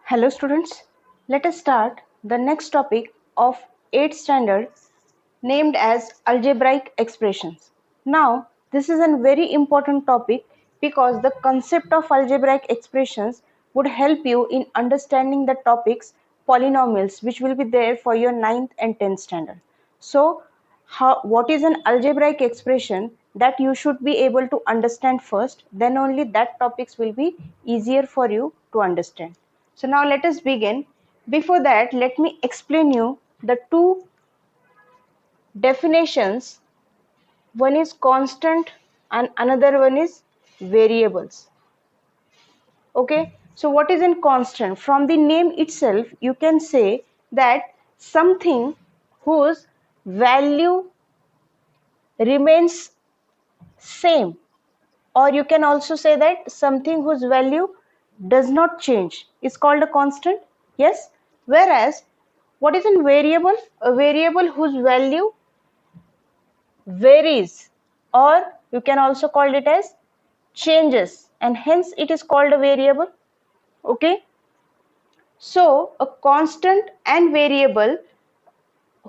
Hello students, let us start the next topic of 8th standard named as algebraic expressions. Now this is a very important topic because the concept of algebraic expressions would help you in understanding the topics polynomials which will be there for your 9th and 10th standard. So what is an algebraic expression that you should be able to understand first, then only that topics will be easier for you to understand. So now let us begin. Before that, let me explain you the two definitions. One is constant and another one is variables. Okay, so what is in constant? From the name itself, you can say that something whose value remains same, or you can also say that something whose value does not change is called a constant. Yes, whereas what is a variable? A variable whose value varies, or you can also call it as changes, and hence it is called a variable. Okay, so a constant and variable,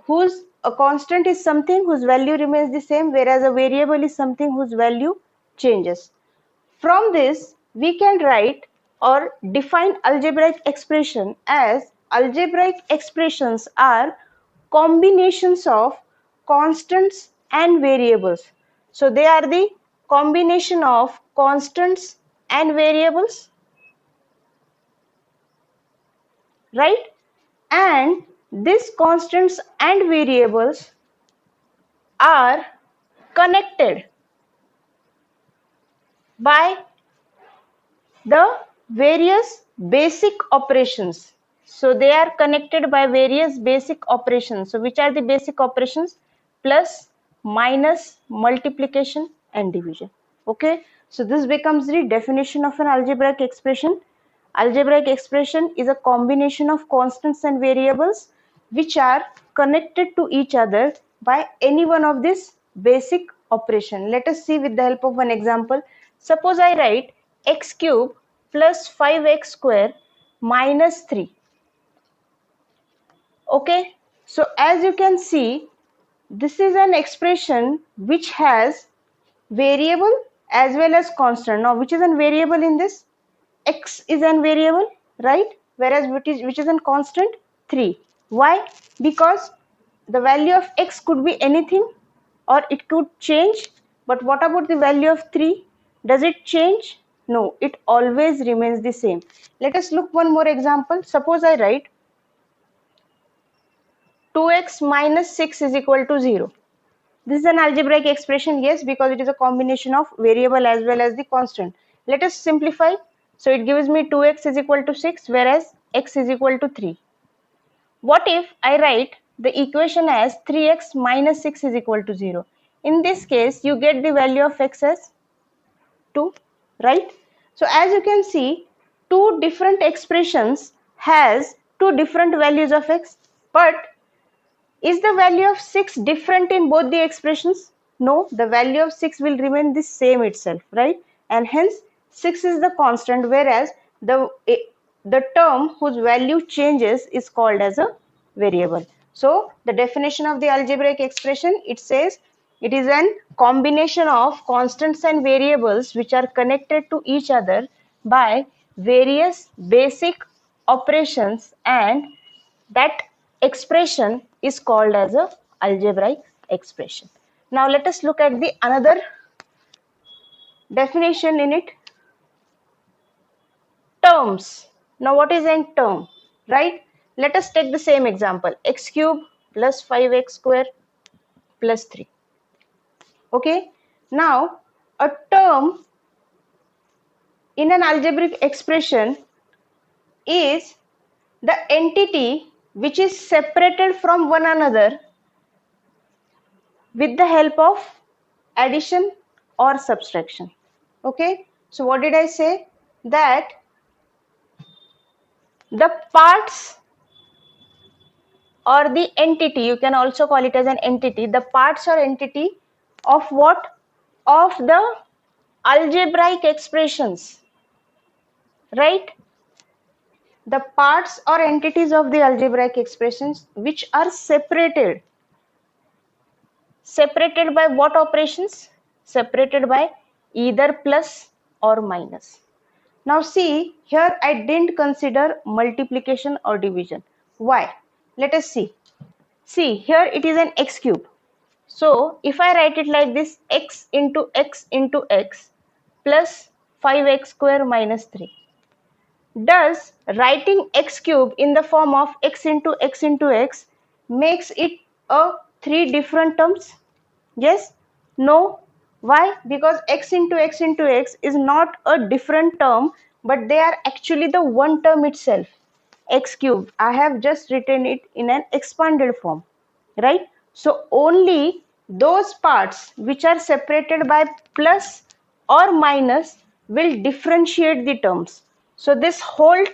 whose a constant is something whose value remains the same, whereas a variable is something whose value changes. From this, we can write or define algebraic expression as algebraic expressions are combinations of constants and variables. So they are the combination of constants and variables, right? And these constants and variables are connected by the various basic operations. So they are connected by various basic operations. So which are the basic operations? Plus, minus, multiplication and division. Okay, so this becomes the definition of an algebraic expression. Algebraic expression is a combination of constants and variables which are connected to each other by any one of these basic operation. Let us see with the help of one example. Suppose I write x cube plus 5x square minus 3. Okay, so as you can see, this is an expression which has variable as well as constant. Now which is a variable in this? X is a variable, right? Whereas which is a constant? 3. Why? Because the value of x could be anything or it could change, but what about the value of 3? Does it change? No, it always remains the same. Let us look one more example. Suppose I write 2x minus 6 is equal to 0. This is an algebraic expression, yes, because it is a combination of variable as well as the constant. Let us simplify. So it gives me 2x is equal to 6, whereas x is equal to 3. What if I write the equation as 3x minus 6 is equal to 0? In this case, you get the value of x as 2, right? So as you can see, two different expressions has two different values of x, but is the value of 6 different in both the expressions? No, the value of 6 will remain the same itself, right? And hence 6 is the constant, whereas the term whose value changes is called as a variable. So the definition of the algebraic expression, it says it is an combination of constants and variables which are connected to each other by various basic operations, and that expression is called as a algebraic expression. Now let us look at the another definition in it. Terms. Now what is a term, right? Let us take the same example, x cube plus 5x square plus 3. Okay, now a term in an algebraic expression is the entity which is separated from one another with the help of addition or subtraction. Okay, so what did I say? That the parts or the entity, you can also call it as an entity, the parts or entity of what? Of the algebraic expressions, right? the parts or entities of the algebraic expressions which are separated by what operations? Separated by either plus or minus. Now see, here I didn't consider multiplication or division. Why? Let us see. See, here it is an x cube. So if I write it like this, x into x into x plus 5x square minus 3. Does writing x cube in the form of x into x makes it a 3 different terms? Yes? No? Why? Because x into x is not a different term, but they are actually the one term itself. X cube. I have just written it in an expanded form, right? So only those parts which are separated by plus or minus will differentiate the terms. So this whole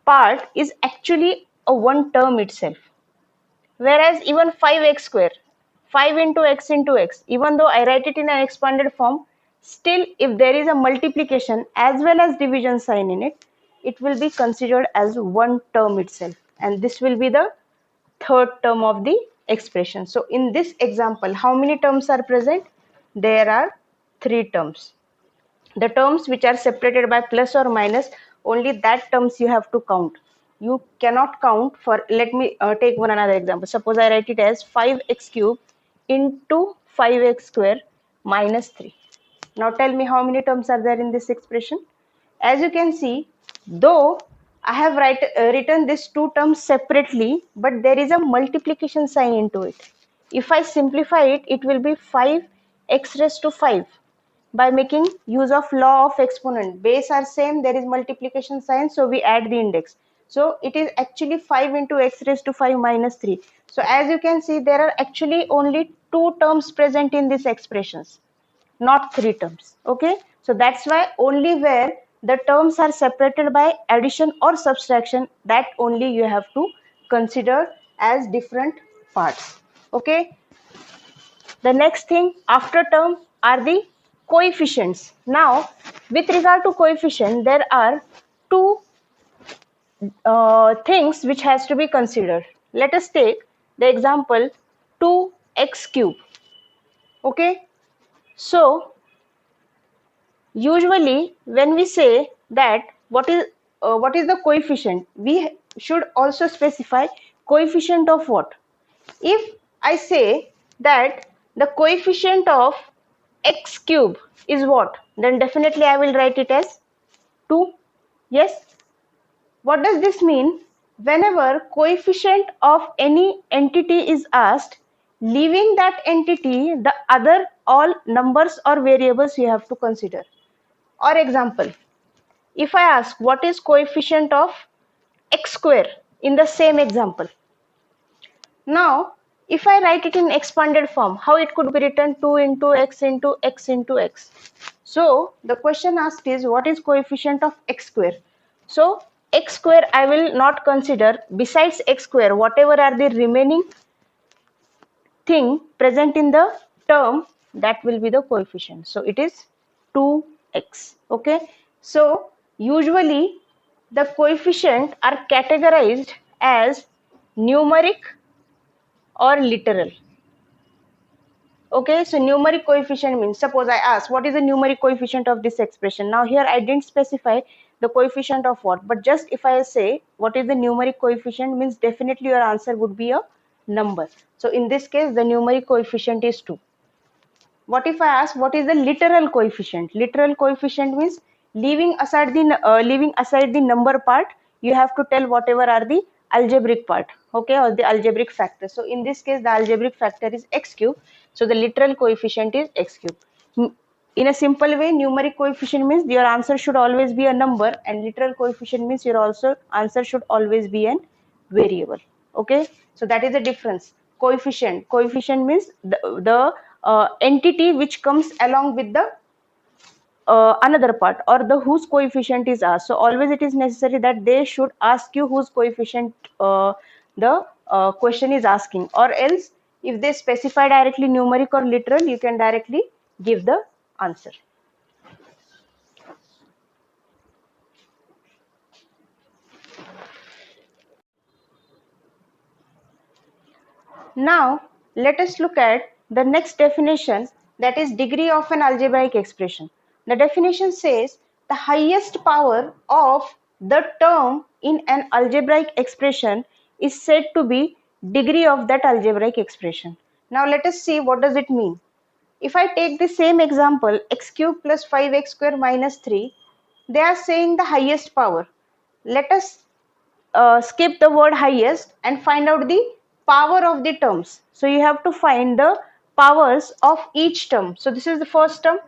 part is actually a one term itself. Whereas even 5x square, 5 into x, even though I write it in an expanded form, still if there is a multiplication as well as division sign in it, it will be considered as one term itself. And this will be the third term of the expression. So in this example, how many terms are present? There are 3 terms. The terms which are separated by plus or minus, only that terms you have to count. You cannot count for, let me take one another example. Suppose I write it as 5x cube into 5x square minus 3. Now tell me how many terms are there in this expression. As you can see, though I have written these 2 terms separately, but there is a multiplication sign into it. If I simplify it, it will be 5x raised to 5 by making use of law of exponent. Base are same, there is multiplication sign, so we add the index. So it is actually 5 into x raised to 5 minus 3. So as you can see, there are actually only 2 terms present in these expressions, not 3 terms. Okay, so that's why only where the terms are separated by addition or subtraction, that only you have to consider as different parts. Okay, the next thing after term are the coefficients. Now with regard to coefficient, there are 2 things which has to be considered. Let us take the example 2x cube. Okay, so usually when we say that what is the coefficient, we should also specify coefficient of what. If I say that the coefficient of x cube is what, then definitely I will write it as 2. Yes. What does this mean? Whenever coefficient of any entity is asked, leaving that entity, the other all numbers or variables you have to consider. Or example, if I ask what is coefficient of x square in the same example. Now, if I write it in expanded form, how it could be written? 2 into x into x into x. So the question asked is what is coefficient of x square? So x square I will not consider. Besides x square, whatever are the remaining thing present in the term, that will be the coefficient. So it is 2x. Okay, so usually the coefficient are categorized as numeric or literal. Okay, so numeric coefficient means, suppose I ask what is the numeric coefficient of this expression. Now here I didn't specify the coefficient of what, but just if I say what is the numeric coefficient, means definitely your answer would be a number. So in this case the numeric coefficient is 2. What if I ask what is the literal coefficient? Literal coefficient means leaving aside the number part, you have to tell whatever are the algebraic part, okay, or the algebraic factor. So in this case the algebraic factor is x cube, so the literal coefficient is x cube. In a simple way, numeric coefficient means your answer should always be a number, and literal coefficient means your answer should always be an variable. Okay, so that is the difference. Coefficient means the entity which comes along with the another part, or the whose coefficient is asked. So always it is necessary that they should ask you whose coefficient the question is asking, or else if they specify directly numeric or literal, you can directly give the answer. Now let us look at the next definition, that is degree of an algebraic expression. The definition says the highest power of the term in an algebraic expression is said to be degree of that algebraic expression. Now let us see what does it mean. If I take the same example, x cube plus 5x square minus 3, they are saying the highest power. Let us skip the word highest and find out the power of the terms. So you have to find the powers of each term. So this is the first term.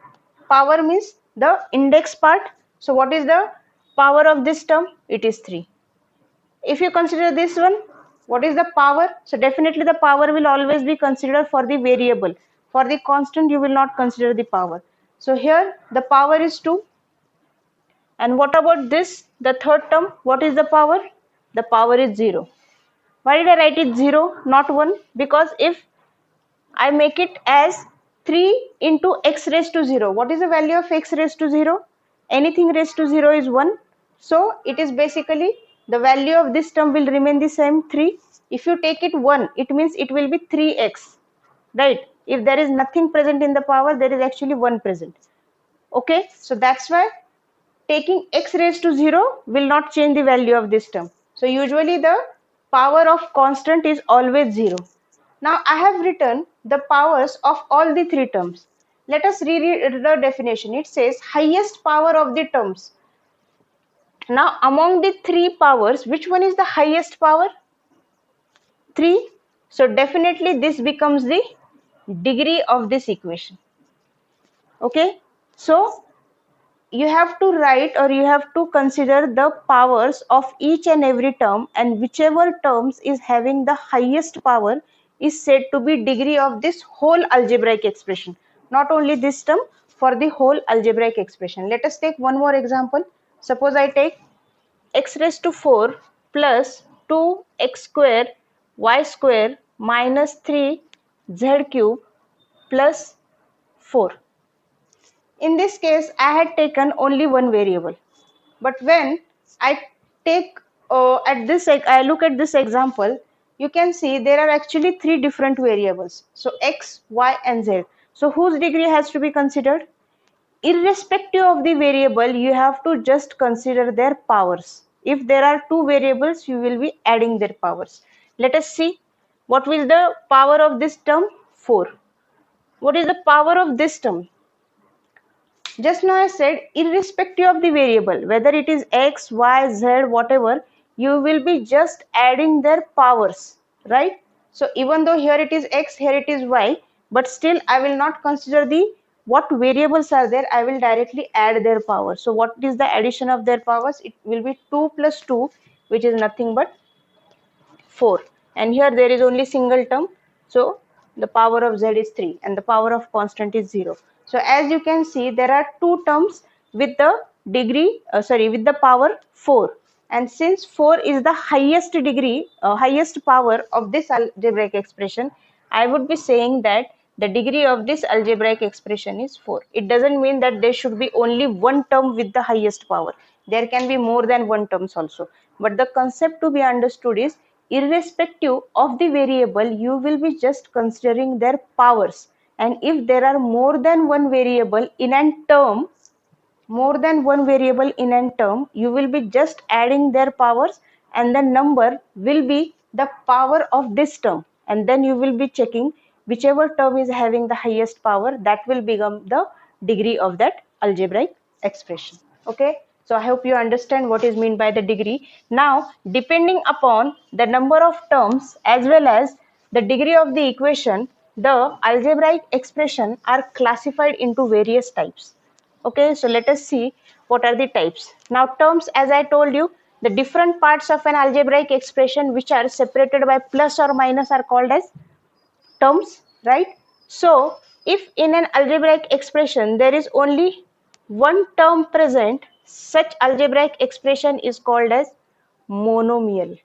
Power means the index part. So what is the power of this term? It is 3. If you consider this one, what is the power? So definitely the power will always be considered for the variable. For the constant, you will not consider the power. So here the power is 2. And what about this, the third term? What is the power? The power is 0. Why did I write it 0, not 1? Because if I make it as 3 into x raised to 0, what is the value of x raised to 0? Anything raised to 0 is 1. So it is basically the value of this term will remain the same, 3. If you take it 1, it means it will be 3x, right? If there is nothing present in the power, there is actually 1 present. Okay, so that's why taking x raised to 0 will not change the value of this term. So usually the power of constant is always 0. Now I have written the powers of all the 3 terms. Let us reread the definition. It says highest power of the terms. Now among the 3 powers, which one is the highest power? 3. So definitely this becomes the degree of this equation. Okay, so you have to write, or you have to consider the powers of each and every term, and whichever terms is having the highest power is said to be degree of this whole algebraic expression. Not only this term, for the whole algebraic expression. Let us take one more example. Suppose I take x raised to 4 plus 2x square y square minus 3 z cube plus 4. In this case, I had taken only one variable. But when I take I look at this example, you can see there are actually 3 different variables. So x, y, and z. So whose degree has to be considered? Irrespective of the variable, you have to just consider their powers. If there are 2 variables, you will be adding their powers. Let us see what will the power of this term? 4. What is the power of this term? Just now I said irrespective of the variable, whether it is x, y, z, whatever, you will be just adding their powers, right? So even though here it is x, here it is y, but still I will not consider the what variables are there, I will directly add their power. So what is the addition of their powers? It will be 2 plus 2, which is nothing but 4. And here there is only single term. So the power of z is 3 and the power of constant is 0. So as you can see, there are 2 terms with the degree, with the power 4. And since 4 is the highest degree, highest power of this algebraic expression, I would be saying that the degree of this algebraic expression is 4. It doesn't mean that there should be only one term with the highest power. There can be more than one terms also. But the concept to be understood is irrespective of the variable, you will be just considering their powers. And if there are more than one variable in a term, you will be just adding their powers, and the number will be the power of this term. And then you will be checking whichever term is having the highest power, that will become the degree of that algebraic expression. Okay. So I hope you understand what is meant by the degree. Now, depending upon the number of terms as well as the degree of the equation, the algebraic expression are classified into various types. Okay, so let us see what are the types. Now, terms, as I told you, the different parts of an algebraic expression which are separated by plus or minus are called as terms, right? So, if in an algebraic expression there is only one term present, such algebraic expression is called as monomial.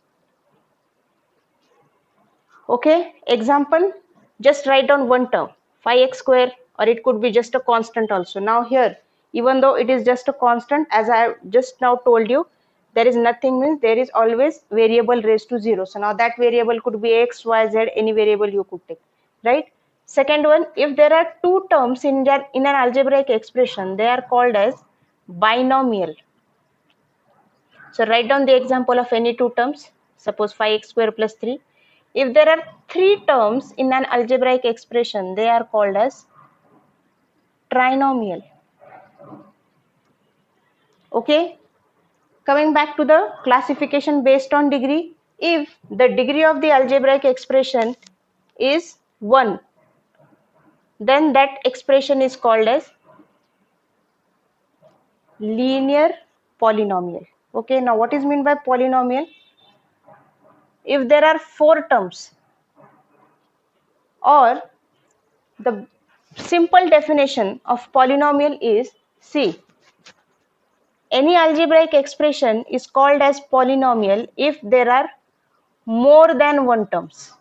Okay, example, just write down one term, 5x square, or it could be just a constant also. Now here, even though it is just a constant, as I just now told you, there is nothing means there is always variable raised to 0. So now that variable could be x, y, z, any variable you could take, right? Second one, if there are two terms in an algebraic expression, they are called as binomial. So write down the example of any two terms. Suppose 5x square plus 3. If there are three terms in an algebraic expression, they are called as trinomial. Okay. Coming back to the classification based on degree, if the degree of the algebraic expression is 1, then that expression is called as linear polynomial. Okay, now what is meant by polynomial? If there are 4 terms, or the simple definition of polynomial is, see, any algebraic expression is called as polynomial if there are more than 1 terms.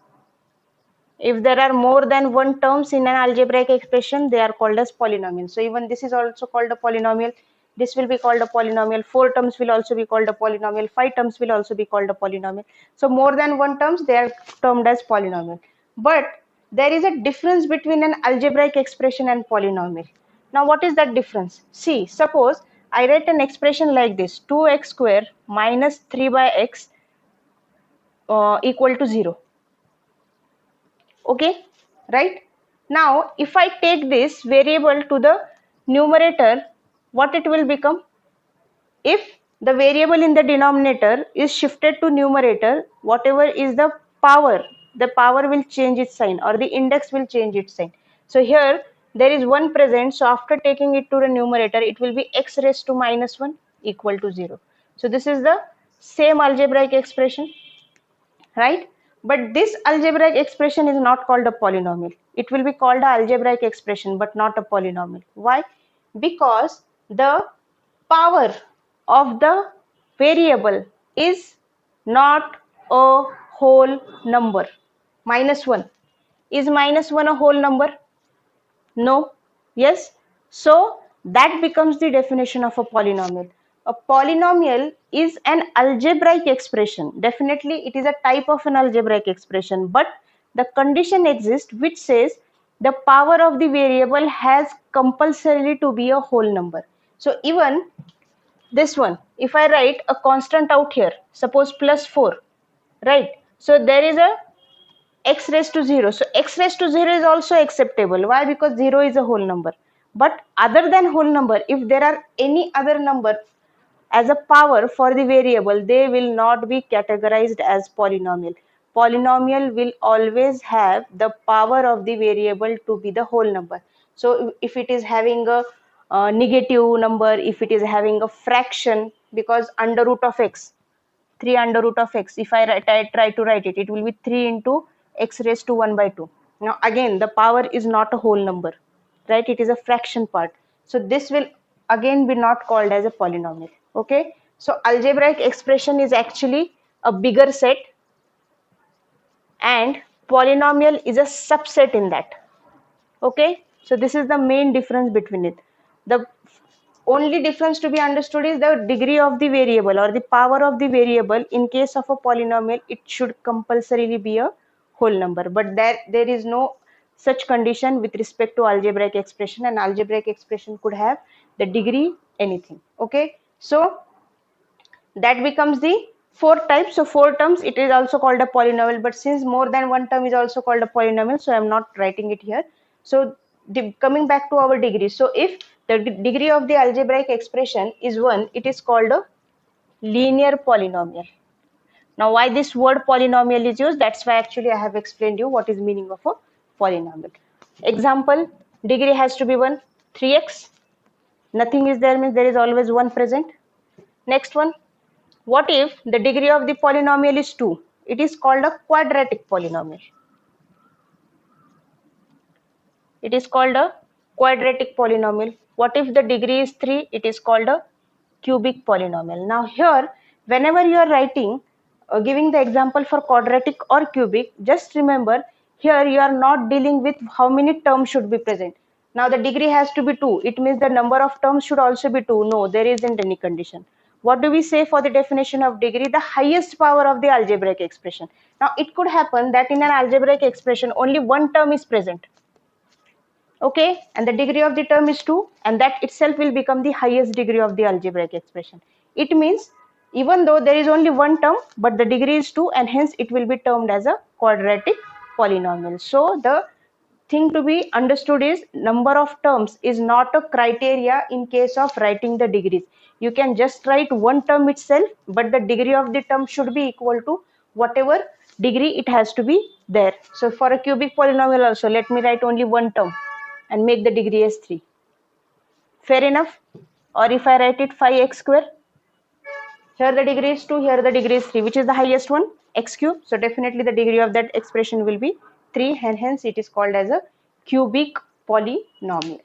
If there are more than 1 terms in an algebraic expression, they are called as polynomial. So even this is also called a polynomial. This will be called a polynomial. 4 terms will also be called a polynomial. 5 terms will also be called a polynomial. So more than 1 terms, they are termed as polynomial. But there is a difference between an algebraic expression and polynomial. Now what is that difference? See, suppose I write an expression like this: 2x square minus 3 by x equal to 0. Okay, right? Now if I take this variable to the numerator, what it will become? If the variable in the denominator is shifted to numerator, whatever is the power will change its sign, or the index will change its sign. So here there is 1 present, so after taking it to the numerator, it will be x raised to minus 1 equal to 0. So this is the same algebraic expression, right? But this algebraic expression is not called a polynomial. It will be called an algebraic expression but not a polynomial. Why? Because the power of the variable is not a whole number. Minus 1. Is minus 1 a whole number? No. Yes. So that becomes the definition of a polynomial. A polynomial is an algebraic expression. Definitely it is a type of an algebraic expression, but the condition exists which says the power of the variable has compulsorily to be a whole number. So even this one, if I write a constant out here, suppose plus 4, right? So there is a x raised to 0. So x raised to 0 is also acceptable. Why? Because 0 is a whole number. But other than whole number, if there are any other number as a power for the variable, they will not be categorized as polynomial. Polynomial will always have the power of the variable to be the whole number. So if it is having a negative number, if it is having a fraction, because under root of x, 3 under root of x, if I try to write it, it will be 3 into x raised to 1 by 2. Now again, the power is not a whole number, right? It is a fraction part. So this will again be not called as a polynomial. Okay, so algebraic expression is actually a bigger set, and polynomial is a subset in that. Okay, so this is the main difference between it. The only difference to be understood is the degree of the variable or the power of the variable. In case of a polynomial, it should compulsorily be a whole number, but there is no such condition with respect to algebraic expression. And algebraic expression could have the degree anything. Okay, so that becomes the 4 types. So 4 terms, it is also called a polynomial, but since more than 1 term is also called a polynomial, so I am not writing it here. So coming back to our degree, so if the degree of the algebraic expression is 1, it is called a linear polynomial. Now why this word polynomial is used, that's why actually I have explained you what is meaning of a polynomial. Example, degree has to be 1, 3x, nothing is there means there is always 1 present. Next one, what if the degree of the polynomial is 2? It is called a quadratic polynomial. It is called a quadratic polynomial. What if the degree is 3? It is called a cubic polynomial. Now here, whenever you are writing, giving the example for quadratic or cubic, just remember here you are not dealing with how many terms should be present. Now the degree has to be 2. It means the number of terms should also be 2. No, there isn't any condition. what do we say for the definition of degree? The highest power of the algebraic expression. Now it could happen that in an algebraic expression only one term is present, okay, and the degree of the term is 2, and that itself will become the highest degree of the algebraic expression. It means even though there is only one term, but the degree is 2, and hence it will be termed as a quadratic polynomial. So the thing to be understood is number of terms is not a criteria in case of writing the degrees. You can just write one term itself, but the degree of the term should be equal to whatever degree it has to be there. So for a cubic polynomial also, let me write only one term and make the degree as 3. Fair enough? Or if I write it 5x square, here the degree is 2, here the degree is 3. Which is the highest one? X cube. So definitely the degree of that expression will be 3, and hence it is called as a cubic polynomial.